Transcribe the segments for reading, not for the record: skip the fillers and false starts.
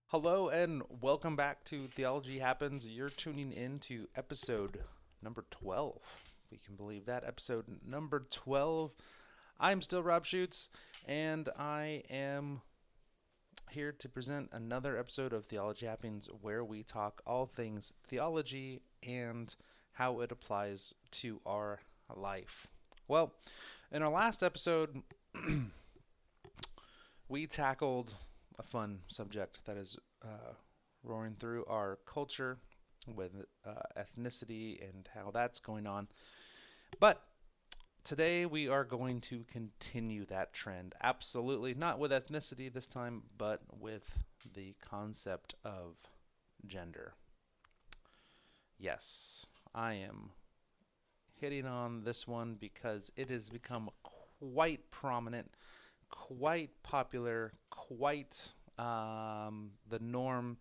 Hello and welcome back to Theology Happens. You're tuning in to episode number 12. If we can believe that. Episode number 12. I'm still Rob Schutz, and I am here to present another episode of Theology Happens where we talk all things theology and how it applies to our life. Well, in our last episode, we tackled a fun subject that is roaring through our culture with ethnicity and how that's going on. But today we are going to continue that trend. Absolutely not with ethnicity this time, but with the concept of gender. Yes, I am hitting on this one because it has become quite prominent, quite popular, quite the norm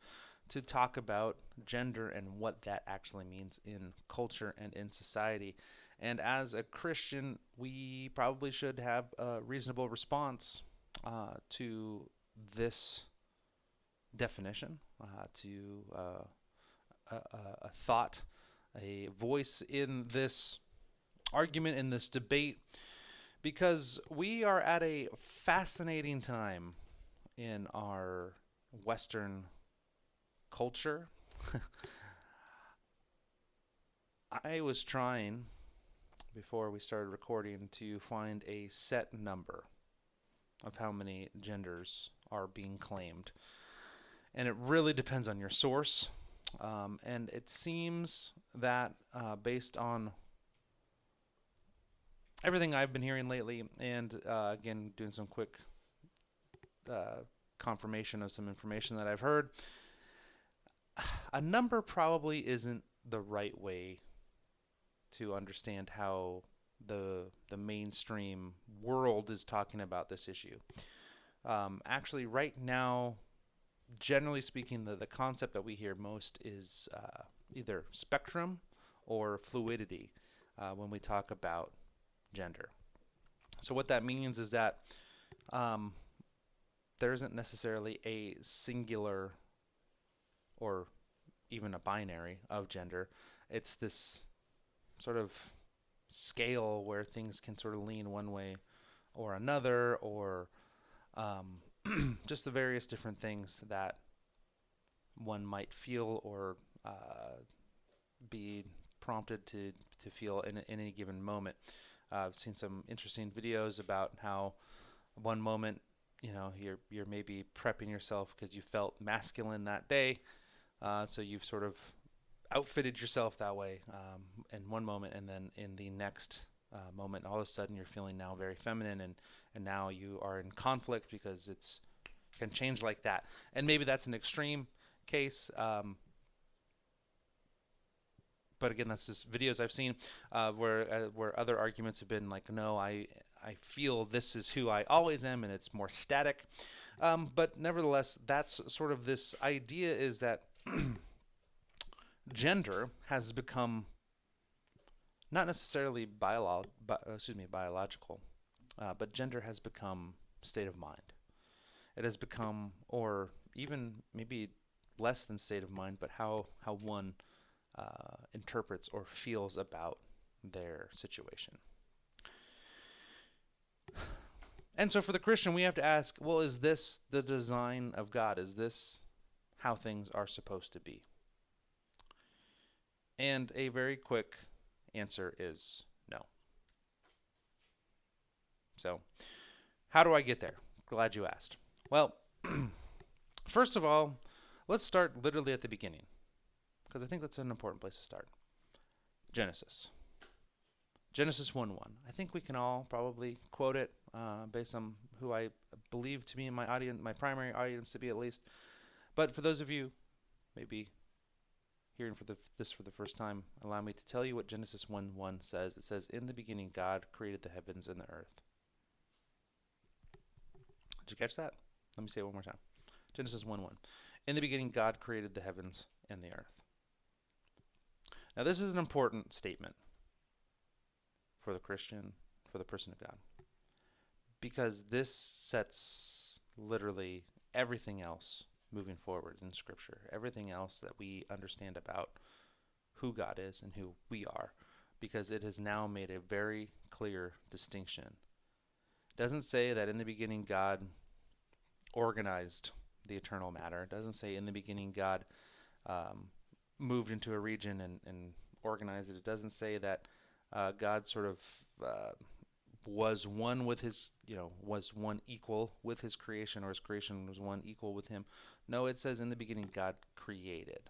to talk about gender and what that actually means in culture and in society. And as a Christian, we probably should have a reasonable response to this definition, to a thought, a voice in this argument, in this debate, because we are at a fascinating time in our Western culture. I was trying, before we started recording, to find a set number of how many genders are being claimed. And it really depends on your source. And it seems that based on everything I've been hearing lately, and again, doing some quick confirmation of some information that I've heard, a number probably isn't the right way to understand how the mainstream world is talking about this issue. Actually, right now, generally speaking, the concept that we hear most is either spectrum or fluidity when we talk about gender. So what that means is that um, there isn't necessarily a singular or even a binary of gender. It's this sort of scale where things can sort of lean one way or another, or just the various different things that one might feel or be prompted to feel in any given moment. I've seen some interesting videos about how one moment, you're maybe prepping yourself because you felt masculine that day, so you've sort of outfitted yourself that way in one moment, and then in the next moment, all of a sudden you're feeling now very feminine, and now you are in conflict because it's can change like that. And maybe that's an extreme case, but again, that's just videos I've seen where other arguments have been like, no, I feel this is who I always am, and it's more static. But nevertheless, that's sort of this idea is that gender has become not necessarily biological, but gender has become state of mind. It has become, or even maybe less than state of mind, but how one interprets or feels about their situation. And so for the Christian, we have to ask, well, is this the design of God? Is this how things are supposed to be? And a very quick answer is no. So, how do I get there? Glad you asked. Well, first of all, let's start literally at the beginning, because I think that's an important place to start. Genesis. Genesis 1:1. I think we can all probably quote it based on who I believe to be in my audience, my primary audience to be at least. But for those of you maybe hearing this for the first time, allow me to tell you what Genesis 1:1 says. It says, "In the beginning, God created the heavens and the earth." Did you catch that? Let me say it one more time. Genesis 1:1. In the beginning, God created the heavens and the earth. Now, this is an important statement for the Christian, for the person of God, because this sets literally everything else moving forward in Scripture, everything else that we understand about who God is and who we are, because it has now made a very clear distinction. It doesn't say that in the beginning God organized the eternal matter. It doesn't say in the beginning God um, moved into a region and organized it. It doesn't say that God sort of was one with his, was one equal with his creation, or his creation was one equal with him. No, it says in the beginning God created.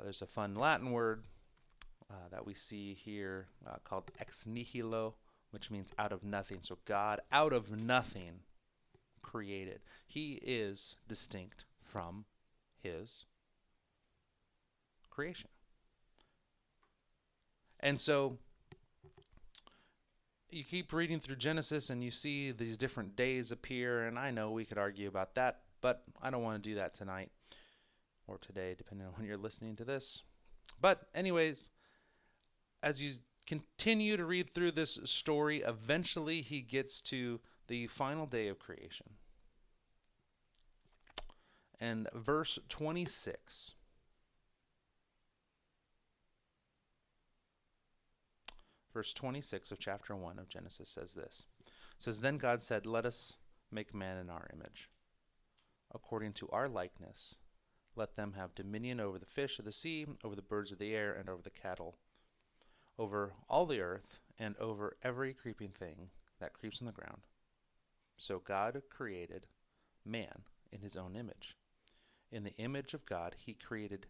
There's a fun Latin word that we see here called ex nihilo, which means out of nothing. So God, out of nothing, created. He is distinct from his creation. And so you keep reading through Genesis and you see these different days appear, and I know we could argue about that, but I don't want to do that tonight or today, depending on when you're listening to this. But anyways, as you continue to read through this story, eventually he gets to the final day of creation. And verse 26. Verse 26 of chapter 1 of Genesis says this. It says, "Then God said, 'Let us make man in our image, according to our likeness. Let them have dominion over the fish of the sea, over the birds of the air, and over the cattle, over all the earth, and over every creeping thing that creeps on the ground.' So God created man in his own image. In the image of God he created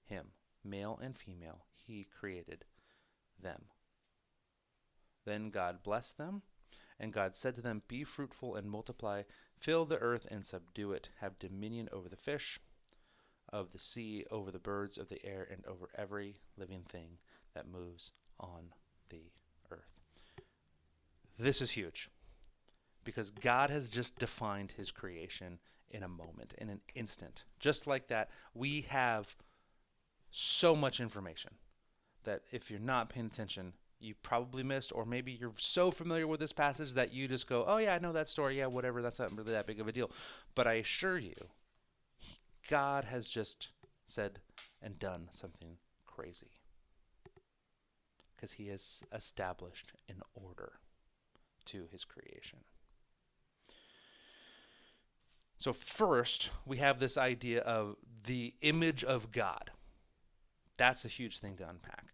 him, male and female, he created them. Then God blessed them, and God said to them, 'Be fruitful and multiply, fill the earth and subdue it, have dominion over the fish of the sea, over the birds of the air, and over every living thing that moves on the earth.'" This is huge, because God has just defined his creation in a moment, in an instant. Just like that, we have so much information that if you're not paying attention, you probably missed, or maybe you're so familiar with this passage that you just go, "Oh yeah, I know that story, yeah, whatever, that's not really that big of a deal." But I assure you, God has just said and done something crazy, because he has established an order to his creation. So first, we have this idea of the image of God. That's a huge thing to unpack.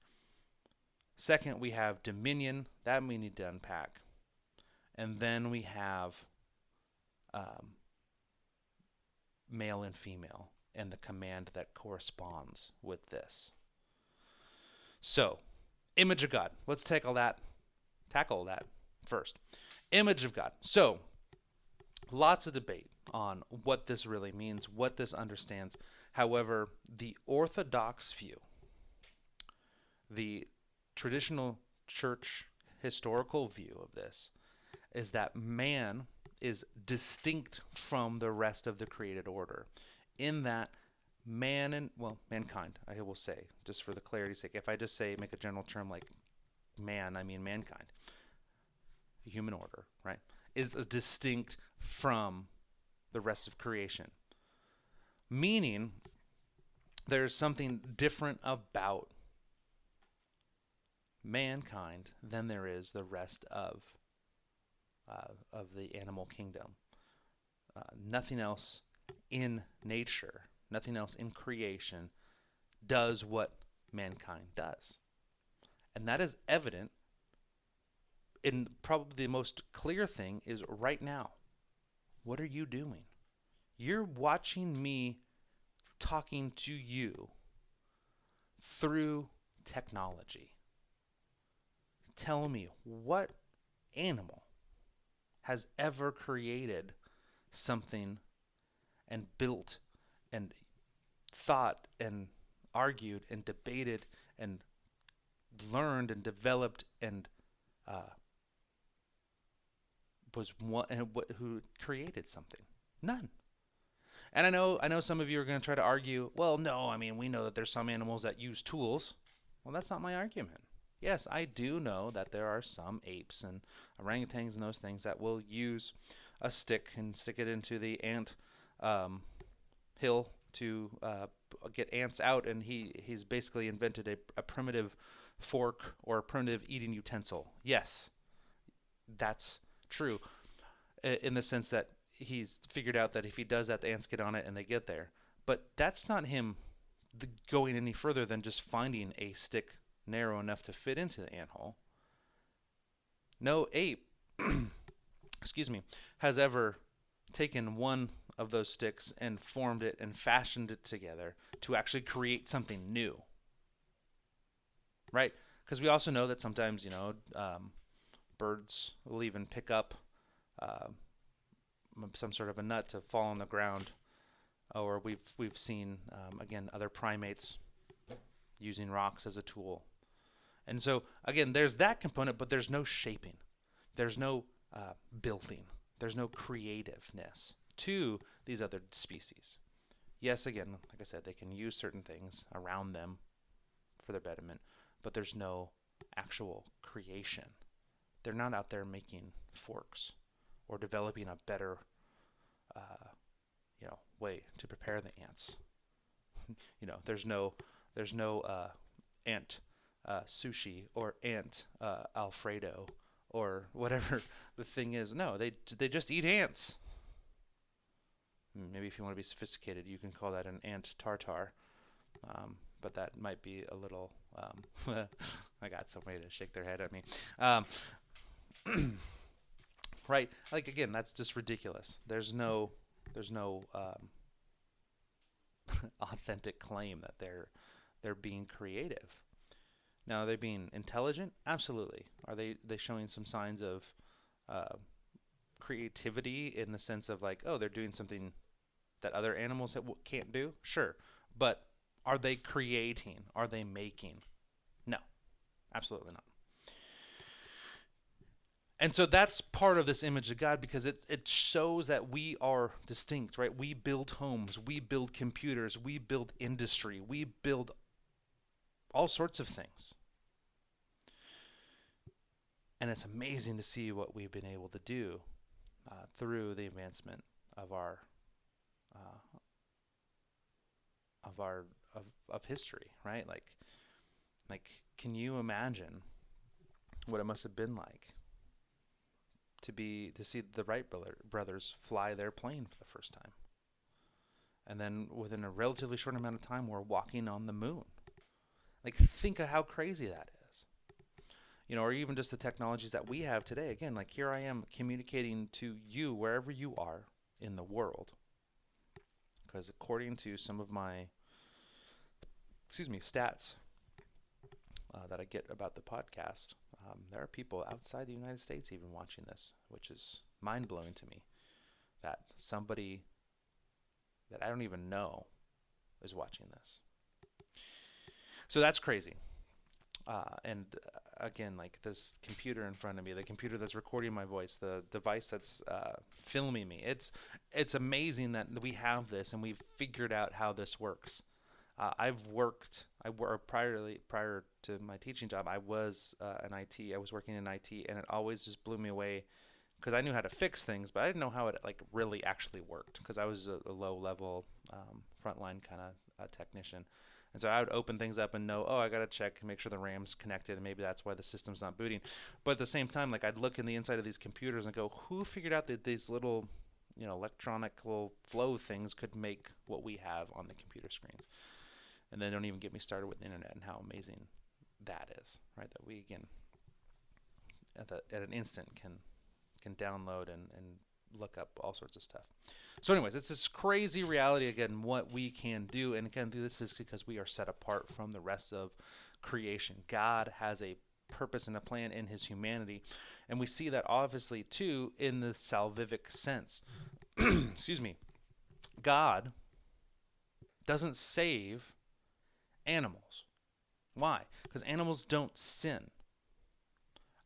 Second, we have dominion. That we need to unpack. And then we have male and female, and the command that corresponds with this. So, image of God. Let's tackle that first. Image of God. So, lots of debate on what this really means, what this understands. However, the Orthodox view, the traditional church historical view of this, is that man is distinct from the rest of the created order, in that mankind, I will say, just for the clarity's sake, if I just say, make a general term like man, I mean mankind, the human order, right, is distinct from the rest of creation. Meaning, there's something different about mankind than there is the rest of the animal kingdom. Nothing else in nature, nothing else in creation does what mankind does. And that is evident in probably the most clear thing is right now. What are you doing? You're watching me talking to you through technology. Tell me, what animal has ever created something and built and thought and argued and debated and learned and developed and who created something? None. And I know some of you are going to try to argue, well, no, I mean, we know that there's some animals that use tools. Well, that's not my argument. Yes, I do know that there are some apes and orangutans and those things that will use a stick and stick it into the ant um, hill to get ants out, and he's basically invented a primitive fork or a primitive eating utensil. Yes, that's true in the sense that he's figured out that if he does that, the ants get on it and they get there. But that's not him going any further than just finding a stick narrow enough to fit into the ant hole. No ape, excuse me, has ever taken one of those sticks and formed it and fashioned it together to actually create something new, right? Because we also know that sometimes, birds will even pick up uh, some sort of a nut to fall on the ground, or we've seen again other primates using rocks as a tool. And so again, there's that component, but there's no shaping, there's no building, there's no creativeness to these other species. Yes, again, like I said, they can use certain things around them for their betterment, but there's no actual creation. They're not out there making forks or developing a better, way to prepare the ants. There's no ant sushi or ant Alfredo or whatever the thing is. No, they just eat ants. Maybe if you want to be sophisticated, you can call that an ant tartar. But that might be a little. I got somebody to shake their head at me. Right? Like again, that's just ridiculous. There's no authentic claim that they're being creative. Now, are they being intelligent? Absolutely. Are they showing some signs of uh, creativity in the sense of like, oh, they're doing something that other animals can't do? Sure. But are they creating? Are they making? No, absolutely not. And so that's part of this image of God because it shows that we are distinct, right? We build homes, we build computers, we build industry, we build all sorts of things. And it's amazing to see what we've been able to do through the advancement of uh, our of history, right? Like, can you imagine what it must have been like to see the Wright brothers fly their plane for the first time, and then within a relatively short amount of time, we're walking on the moon. Like, think of how crazy that is. Or even just the technologies that we have today. Again, like here I am communicating to you wherever you are in the world, because according to some of my stats that I get about the podcast, there are people outside the United States even watching this, which is mind blowing to me. That somebody that I don't even know is watching this. So that's crazy. And again, like this computer in front of me, the computer that's recording my voice, the device that's filming me. It's amazing that we have this and we've figured out how this works. Prior to my teaching job, I was in IT. I was working in IT, and it always just blew me away because I knew how to fix things, but I didn't know how it like really actually worked because I was a low level frontline kind of technician. And so I would open things up and know, oh, I got to check and make sure the RAM's connected, and maybe that's why the system's not booting. But at the same time, like I'd look in the inside of these computers and go, who figured out that these little, electronic little flow things could make what we have on the computer screens? And then don't even get me started with the internet and how amazing that is, right? That we again at an instant can download and look up all sorts of stuff. So anyways, it's this crazy reality again, what we can do. And again, this is because we are set apart from the rest of creation. God has a purpose and a plan in his humanity. And we see that obviously too in the salvific sense. Excuse me. God doesn't save animals. Why? Because animals don't sin.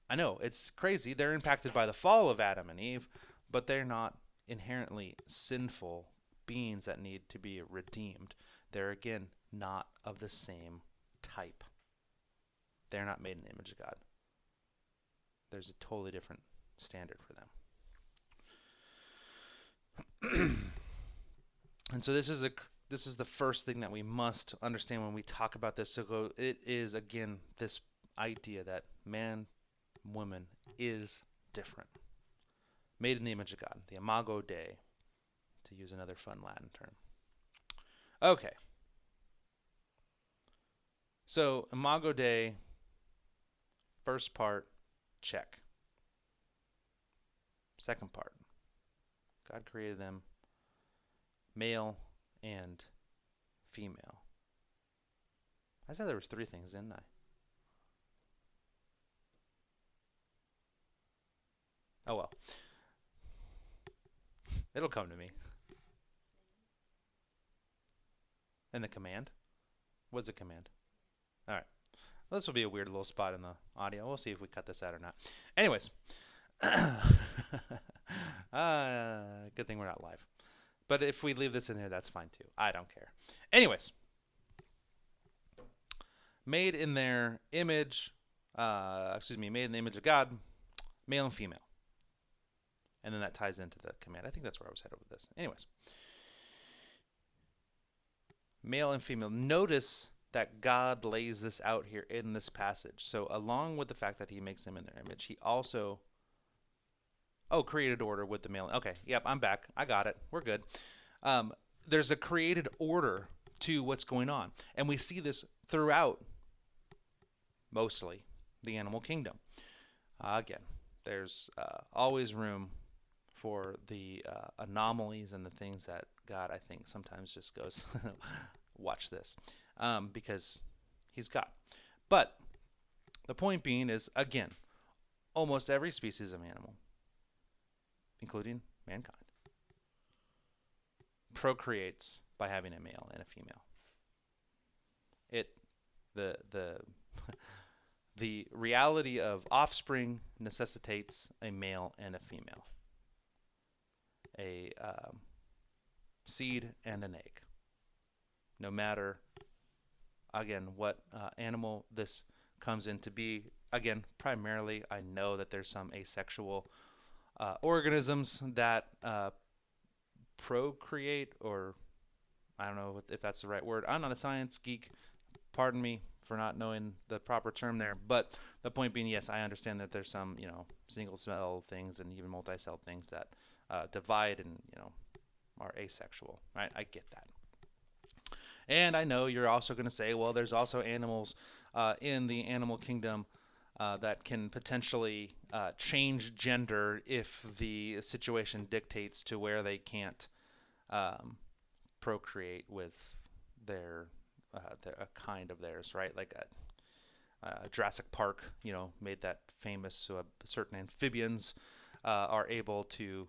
I know, it's crazy. They're impacted by the fall of Adam and Eve, but they're not inherently sinful beings that need to be redeemed. They're, again, not of the same type. They're not made in the image of God. There's a totally different standard for them. And so this is the first thing that we must understand when we talk about this. So it is, again, this idea that man, woman is different. Made in the image of God. The Imago Dei, to use another fun Latin term. Okay. So Imago Dei, first part, check. Second part, God created them male and female. I said there was 3 things, didn't I? Oh well. It'll come to me. And the command? What's the command? All right. Well, this will be a weird little spot in the audio. We'll see if we cut this out or not. Anyways. Good thing we're not live. But if we leave this in here, that's fine too. I don't care. Anyways. Made in their image, made in the image of God, male and female. And then that ties into the command. I think that's where I was headed with this. Anyways. Male and female. Notice that God lays this out here in this passage. So along with the fact that he makes them in their image, he also created order with the male. Okay, yep, I'm back. I got it. We're good. There's a created order to what's going on. And we see this throughout, mostly, the animal kingdom. Again, there's always room for the anomalies and the things that God, I think, sometimes just goes, watch this, because he's God. But the point being is, again, almost every species of animal, including mankind, procreates by having a male and a female. The reality of offspring necessitates a male and a female, a seed and an egg. No matter, again, what animal this comes in to be. Again, primarily, I know that there's some asexual organisms that procreate, or I don't know if that's the right word. I'm not a science geek. Pardon me for not knowing the proper term there. But the point being, yes, I understand that there's some, single cell things and even multi-cell things that divide and, are asexual. Right? I get that. And I know you're also going to say, well, there's also animals in the animal kingdom that can potentially change gender if the situation dictates to where they can't procreate with their a kind of theirs, right? Like Jurassic Park, made that famous. So certain amphibians are able to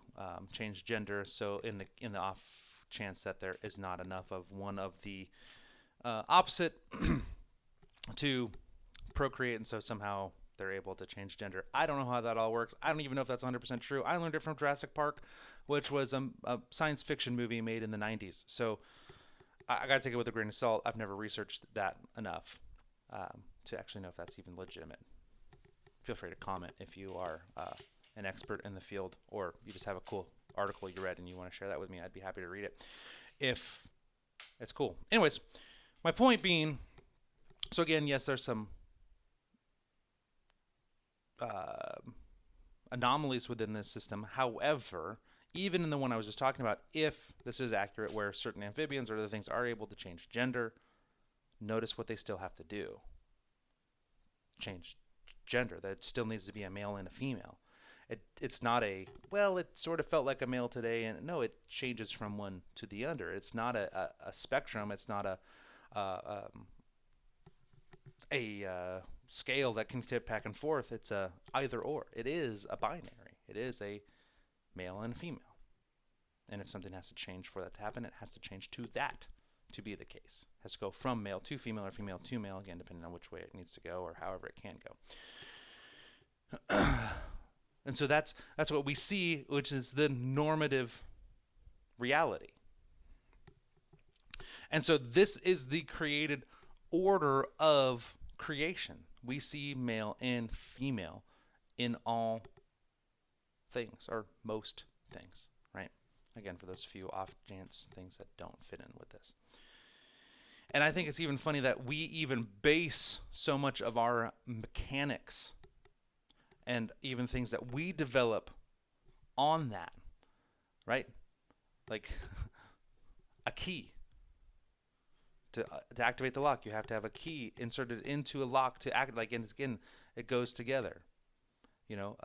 change gender. So in the off chance that there is not enough of one of the opposite to procreate, and so somehow they're able to change gender. I don't know how that all works. I don't even know if that's 100% true. I learned it from Jurassic Park, which was a science fiction movie made in the 90s. So I got to take it with a grain of salt. I've never researched that enough to actually know if that's even legitimate. Feel free to comment if you are an expert in the field, or you just have a cool article you read and you want to share that with me. I'd be happy to read it if it's cool. Anyways, my point being, so again, yes, there's some anomalies within this system. However, even in the one I was just talking about, if this is accurate, where certain amphibians or other things are able to change gender, notice what they still have to do. Change gender. That still needs to be a male and a female. It's not a, well, it sort of felt like a male today, and no, it changes from one to the other. It's not a spectrum. It's not a scale that can tip back and forth. It's a either or. It is a binary. It is a male and a female. And if something has to change for that to happen, it has to change to that to be the case. It has to go from male to female or female to male, again, depending on which way it needs to go or however it can go. And so that's what we see, which is the normative reality. And so this is the created order of creation. We see male and female in all things, or most things, right? Again, for those few off chance things that don't fit in with this. And I think it's even funny that we even base so much of our mechanics and even things that we develop on that, right? Like a key. To activate the lock, you have to have a key inserted into a lock to act. Like, and again, it goes together. You know,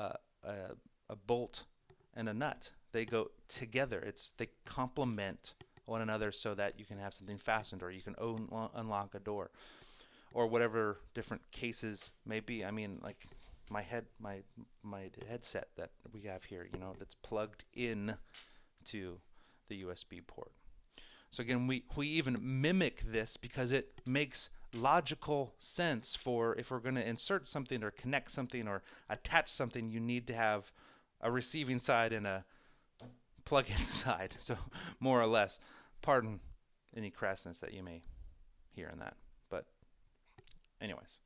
a bolt and a nut, they go together. They complement one another so that you can have something fastened, or you can unlock a door, or whatever different cases may be. I mean, like my headset that we have here, you know, that's plugged in to the USB port. So again, we even mimic this because it makes logical sense. For if we're going to insert something or connect something or attach something, you need to have a receiving side and a plug-in side. So more or less, pardon any crassness that you may hear in that. But anyways,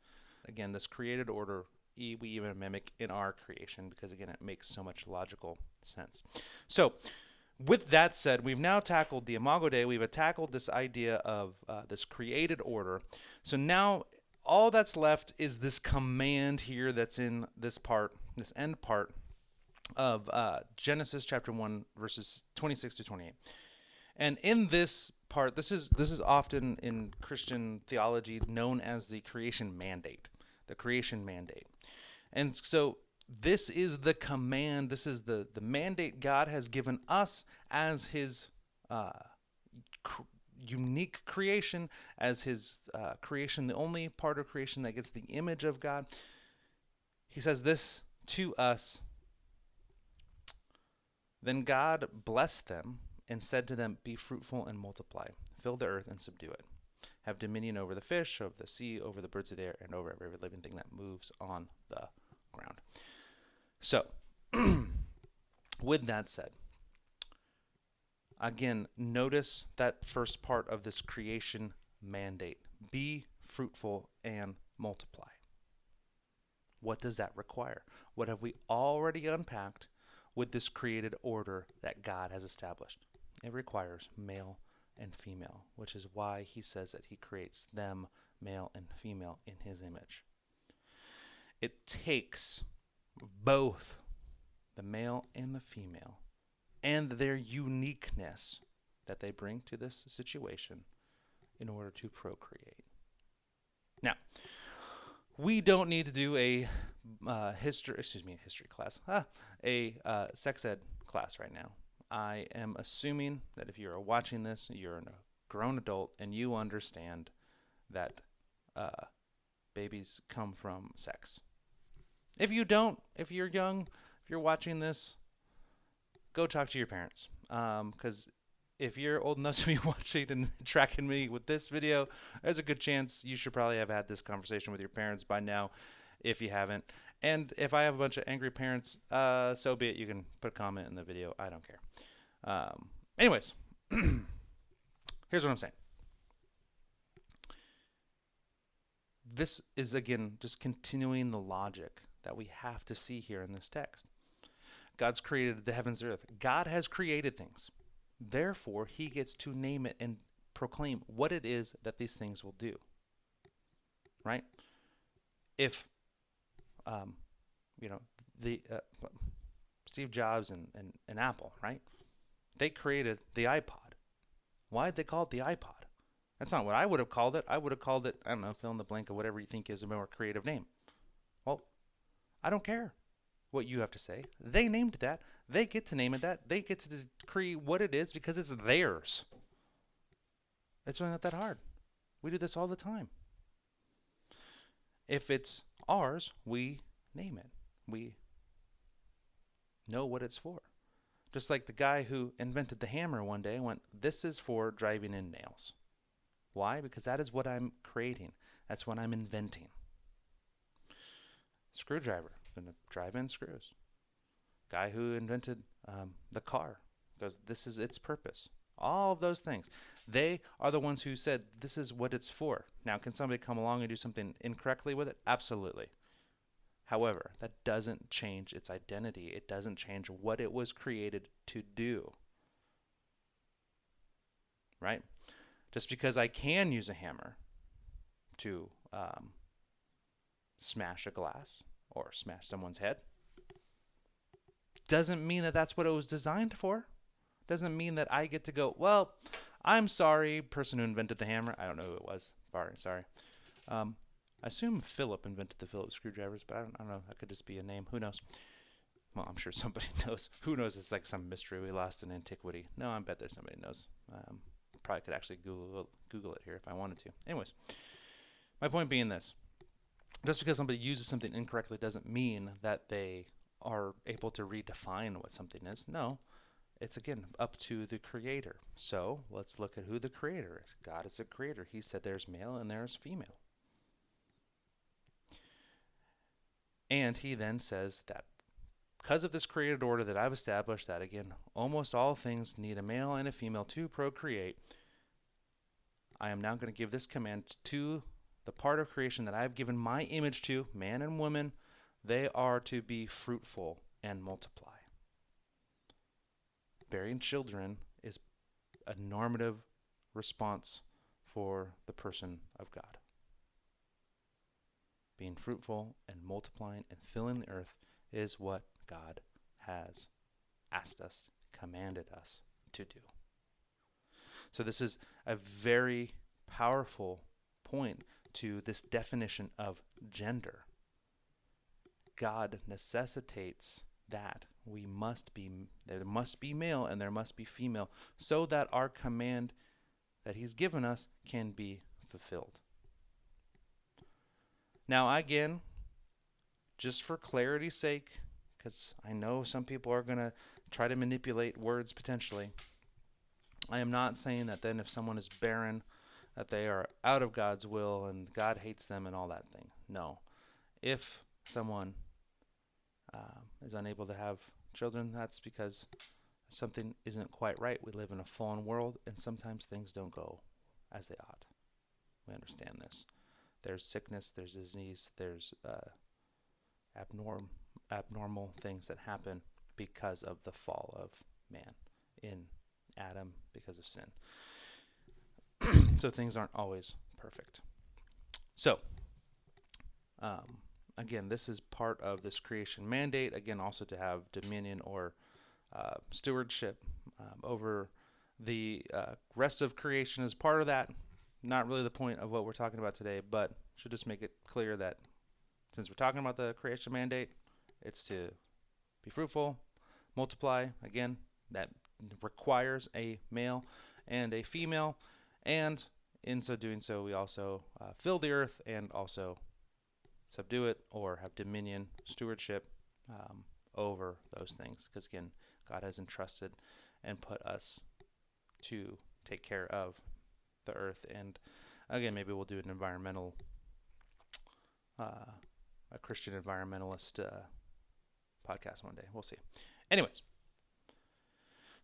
again, this created order, we even mimic in our creation because, again, it makes so much logical sense. So with that said, we've now tackled the Imago Dei. We've tackled this idea of this created order. So now all that's left is this command here that's in this part, this end part of Genesis chapter 1, verses 26 to 28. And in this part, this is often in Christian theology known as the creation mandate. The creation mandate. And so this is the command, this is the mandate God has given us as his unique creation, as his creation, the only part of creation that gets the image of God. He says this to us. Then God blessed them and said to them, "Be fruitful and multiply, fill the earth and subdue it. Have dominion over the fish, over the sea, over the birds of the air, and over every living thing that moves on the ground." So, with that said, again, notice that first part of this creation mandate. Be fruitful and multiply. What does that require? What have we already unpacked with this created order that God has established? It requires male and female, which is why he says that he creates them, male and female, in his image. It takes both the male and the female and their uniqueness that they bring to this situation in order to procreate. Now, we don't need to do a history class, a sex ed class right now. I am assuming that if you are watching this, you're a grown adult and you understand that babies come from sex. If you don't, if you're young, if you're watching this, go talk to your parents. Because if you're old enough to be watching and tracking me with this video, there's a good chance you should probably have had this conversation with your parents by now, if you haven't. And if I have a bunch of angry parents, so be it. You can put a comment in the video. I don't care. Anyways, here's what I'm saying. This is, again, just continuing the logic that we have to see here in this text. God's created the heavens and earth. God has created things. Therefore, he gets to name it and proclaim what it is that these things will do. Right? If, Steve Jobs and Apple, right? They created the iPod. Why did they call it the iPod? That's not what I would have called it. I would have called it, I don't know, fill in the blank of whatever you think is a more creative name. Well, I don't care what you have to say. They named that. They get to name it that. They get to decree what it is because it's theirs. It's really not that hard. We do this all the time. If it's ours, we name it. We know what it's for. Just like the guy who invented the hammer one day went, "This is for driving in nails." Why? Because that is what I'm creating. That's what I'm inventing. Screwdriver, going to drive in screws. Guy who invented the car goes, "This is its purpose." all of those things. They are the ones who said this is what it's for. Now, can somebody come along and do something incorrectly with it? Absolutely. However, that doesn't change its identity. It doesn't change what it was created to do. Right? Just because I can use a hammer to smash a glass or smash someone's head doesn't mean that that's what it was designed for. Doesn't mean that I get to go, well, I'm sorry, person who invented the hammer. I don't know who it was. Sorry. I assume Philip invented the Phillips screwdrivers, but I don't know. That could just be a name. Who knows? Well, I'm sure somebody knows. Who knows? It's like some mystery we lost in antiquity. No, I bet there's somebody knows. Probably could actually Google it here if I wanted to. Anyways, my point being this. Just because somebody uses something incorrectly doesn't mean that they are able to redefine what something is. No, it's again up to the creator. So let's look at who the creator is. God is a creator. He said there's male and there's female. And he then says that because of this created order that I've established, that again, almost all things need a male and a female to procreate, I am now going to give this command to the part of creation that I've given my image to, man and woman. They are to be fruitful and multiply. Bearing children is a normative response for the person of God. Being fruitful and multiplying and filling the earth is what God has asked us, commanded us to do. So this is a very powerful point to this definition of gender. God necessitates that there must be male and there must be female so that our command that he's given us can be fulfilled. Now again, just for clarity's sake, because I know some people are going to try to manipulate words potentially, I am not saying that then if someone is barren, that they are out of God's will and God hates them and all that thing. No. If someone is unable to have children, that's because something isn't quite right. We live in a fallen world, and sometimes things don't go as they ought. We understand this. There's sickness, there's disease, there's abnormal things that happen because of the fall of man in Adam because of sin. So things aren't always perfect. So, again, this is part of this creation mandate. Again, also to have dominion or stewardship over the rest of creation is part of that. Not really the point of what we're talking about today, but should just make it clear that since we're talking about the creation mandate, it's to be fruitful, multiply. Again, that requires a male and a female, and in so doing so, we also fill the earth and also subdue it or have dominion, stewardship over those things. Because again, God has entrusted and put us to take care of the earth. And again, maybe we'll do an environmental, a Christian environmentalist podcast one day. We'll see. Anyways,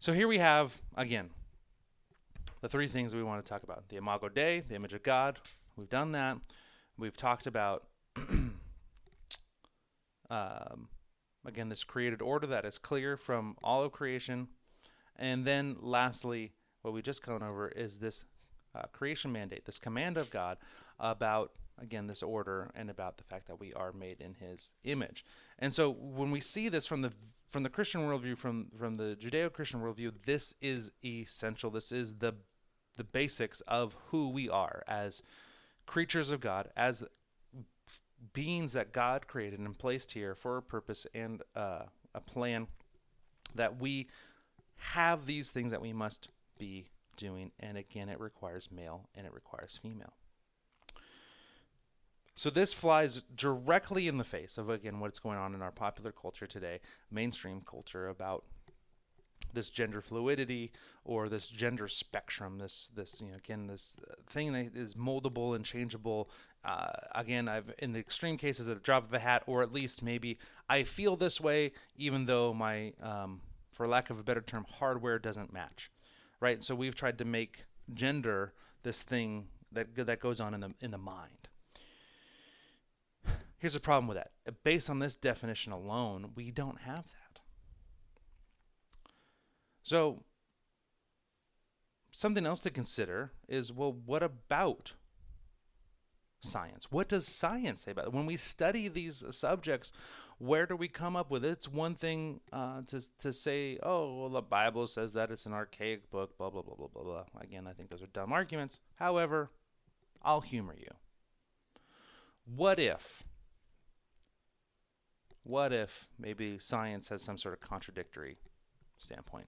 so here we have, again, the three things we want to talk about. The Imago Dei, the image of God. We've done that. We've talked about, again, this created order that is clear from all of creation. And then lastly, what we just gone over is this creation mandate, this command of God about, again, this order and about the fact that we are made in his image. And so when we see this from the Christian worldview, from the Judeo-Christian worldview, this is essential. This is the basics of who we are as creatures of God, as beings that God created and placed here for a purpose and a plan, that we have these things that we must be doing. And again, it requires male and it requires female. So this flies directly in the face of, again, what's going on in our popular culture today, mainstream culture, about this gender fluidity or this gender spectrum, this again, this thing that is moldable and changeable. Again, I've, in the extreme cases, at a drop of a hat, or at least maybe I feel this way, even though my, for lack of a better term, hardware doesn't match, right? So we've tried to make gender this thing that goes on in the mind. Here's the problem with that. Based on this definition alone, we don't have that. So something else to consider is, well, what about science? What does science say about it? When we study these subjects, where do we come up with it? It's one thing to say, oh, well, the Bible says that it's an archaic book, blah, blah, blah, blah, blah, blah. Again, I think those are dumb arguments. However, I'll humor you. What if maybe science has some sort of contradictory standpoint?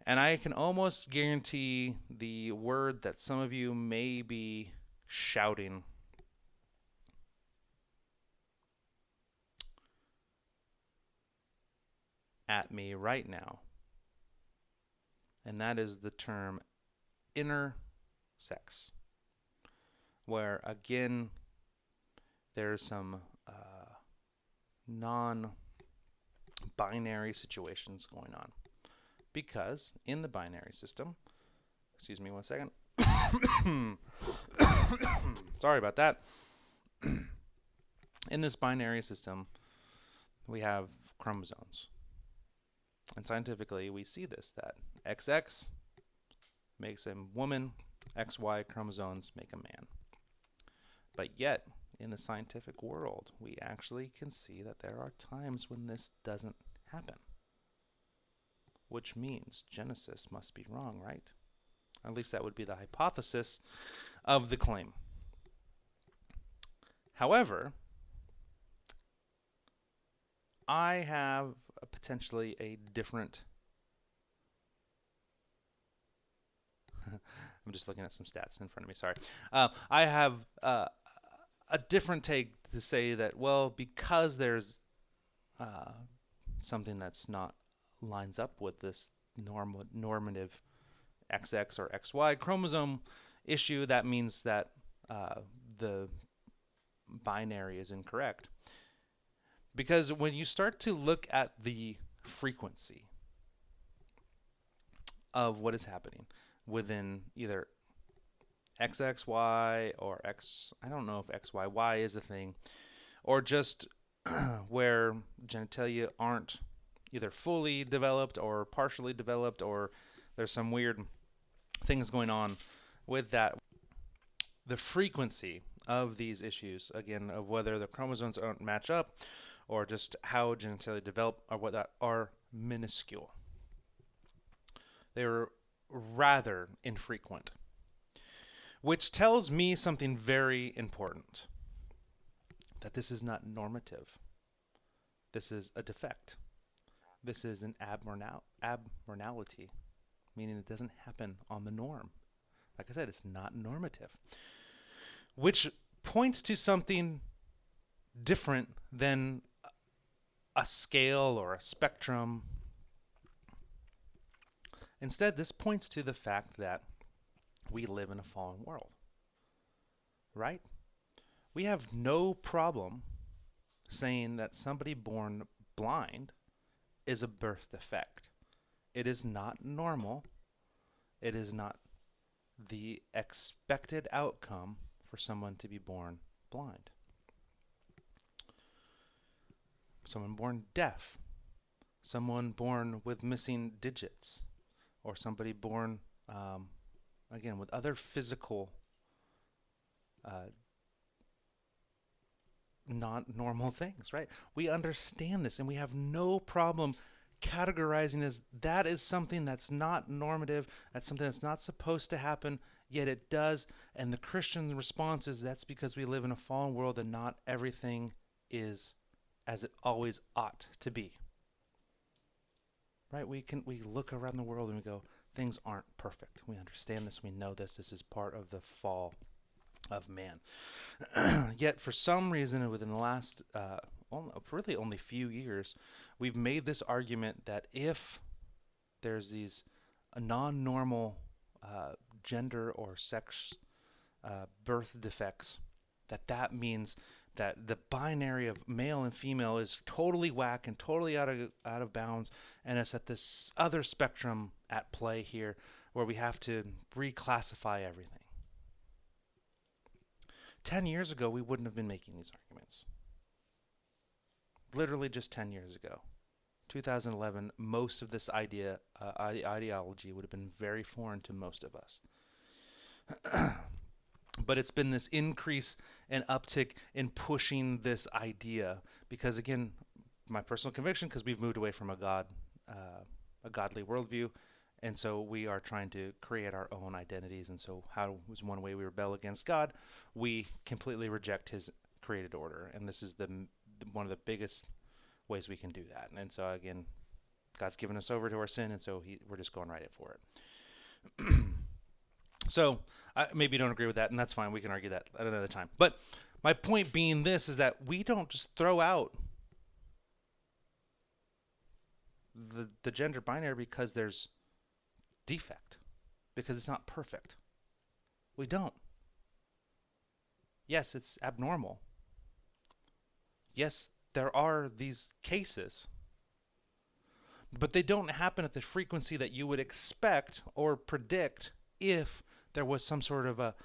And I can almost guarantee the word that some of you may be shouting at me right now, and that is the term intersex, where again there's some non-binary situations going on, because in the binary system, excuse me one second, sorry about that. In this binary system, we have chromosomes. And scientifically, we see this, that XX makes a woman, XY chromosomes make a man. But yet, in the scientific world, we actually can see that there are times when this doesn't happen. Which means Genesis must be wrong, right? At least that would be the hypothesis of the claim. However, I have potentially a different I'm just looking at some stats in front of me, sorry. I have a different take to say that, well, because there's something that's not lines up with this normative XX or XY chromosome issue, that means that the binary is incorrect. Because when you start to look at the frequency of what is happening within either XXY or I don't know if XYY is a thing, or just where genitalia aren't either fully developed or partially developed, or there's some weird things going on with that. The frequency of these issues, again, of whether the chromosomes don't match up or just how genitalia develop or what that are minuscule. They're rather infrequent, which tells me something very important, that this is not normative. This is a defect. This is an abnormality, meaning it doesn't happen on the norm. Like I said, it's not normative, which points to something different than a scale or a spectrum. Instead, this points to the fact that we live in a fallen world, right? We have no problem saying that somebody born blind is a birth defect. It is not normal. It is not the expected outcome for someone to be born blind. Someone born deaf, someone born with missing digits, or somebody born, again, with other physical not normal things, right? We understand this, and we have no problem categorizing as that is something that's not normative, that's something that's not supposed to happen, yet it does. And the Christian response is that's because we live in a fallen world and not everything is as it always ought to be. Right? We look around the world and we go, things aren't perfect. We understand this, we know this. This is part of the fall of man. Yet for some reason within the last really only few years, we've made this argument that if there's these non-normal gender or sex birth defects, that means that the binary of male and female is totally whack and totally out of bounds, and it's at this other spectrum at play here where we have to reclassify everything. 10 years ago, we wouldn't have been making these arguments. Literally just 10 years ago. 2011, most of this ideology would have been very foreign to most of us. But it's been this increase and uptick in pushing this idea because, again, my personal conviction, because we've moved away from a godly worldview, and so we are trying to create our own identities. And so how was one way we rebel against God? We completely reject his created order, and this is one of the biggest ways we can do that. And so, again, God's given us over to our sin, and so we're just going right for it. So maybe you don't agree with that, and that's fine. We can argue that at another time. But my point being this is that we don't just throw out the gender binary because there's defect, because it's not perfect. We don't. Yes, it's abnormal. Yes, there are these cases, but they don't happen at the frequency that you would expect or predict if there was some sort of a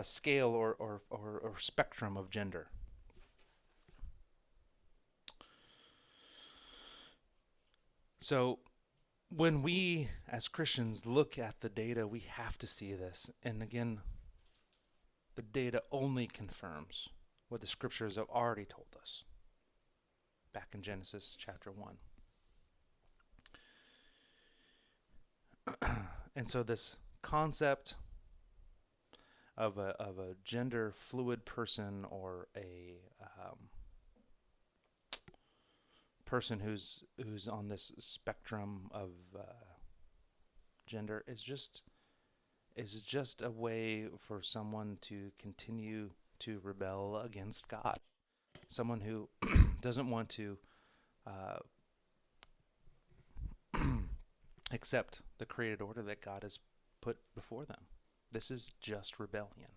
scale or spectrum of gender. So when we as Christians look at the data, we have to see this. And again, the data only confirms what the scriptures have already told us back in Genesis chapter 1. And so this concept of a gender fluid person or a person who's on this spectrum of gender is just a way for someone to continue to rebel against God. Someone who doesn't want to accept the created order that God has put before them. This is just rebellion.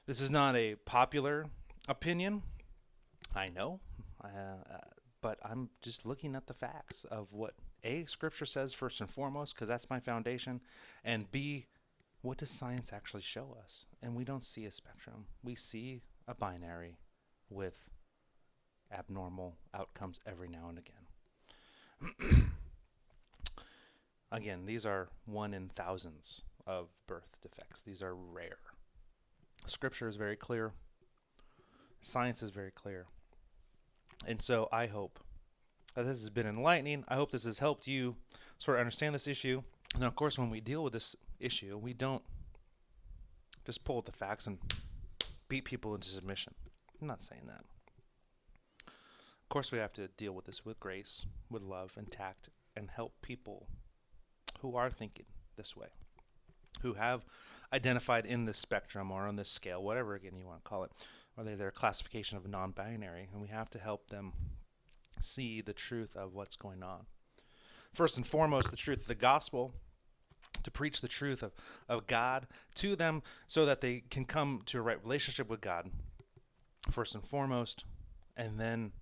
This is not a popular opinion, I know, but I'm just looking at the facts of what A, Scripture says first and foremost, because that's my foundation, and B, what does science actually show us? And we don't see a spectrum. We see a binary with abnormal outcomes every now and again. Again, these are 1 in thousands of birth defects. These are rare. Scripture is very clear. Science is very clear. And so I hope that this has been enlightening. I hope this has helped you sort of understand this issue. And of course, when we deal with this issue, we don't just pull out the facts and beat people into submission. I'm not saying that. Of course, we have to deal with this with grace, with love, and tact, and help people who are thinking this way, who have identified in this spectrum or on this scale, whatever again you want to call it, or their classification of non-binary, and we have to help them see the truth of what's going on. First and foremost, the truth of the gospel, to preach the truth of God to them so that they can come to a right relationship with God, first and foremost, and then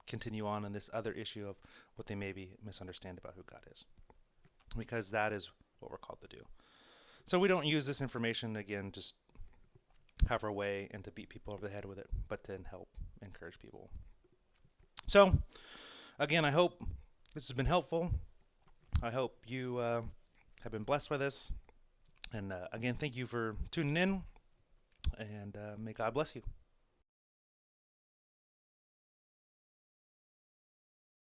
continue on in this other issue of what they maybe misunderstand about who God is. Because that is what we're called to do. So we don't use this information, again, just have our way and to beat people over the head with it, but to help encourage people. So, again, I hope this has been helpful. I hope you have been blessed by this. And again, thank you for tuning in, and may God bless you.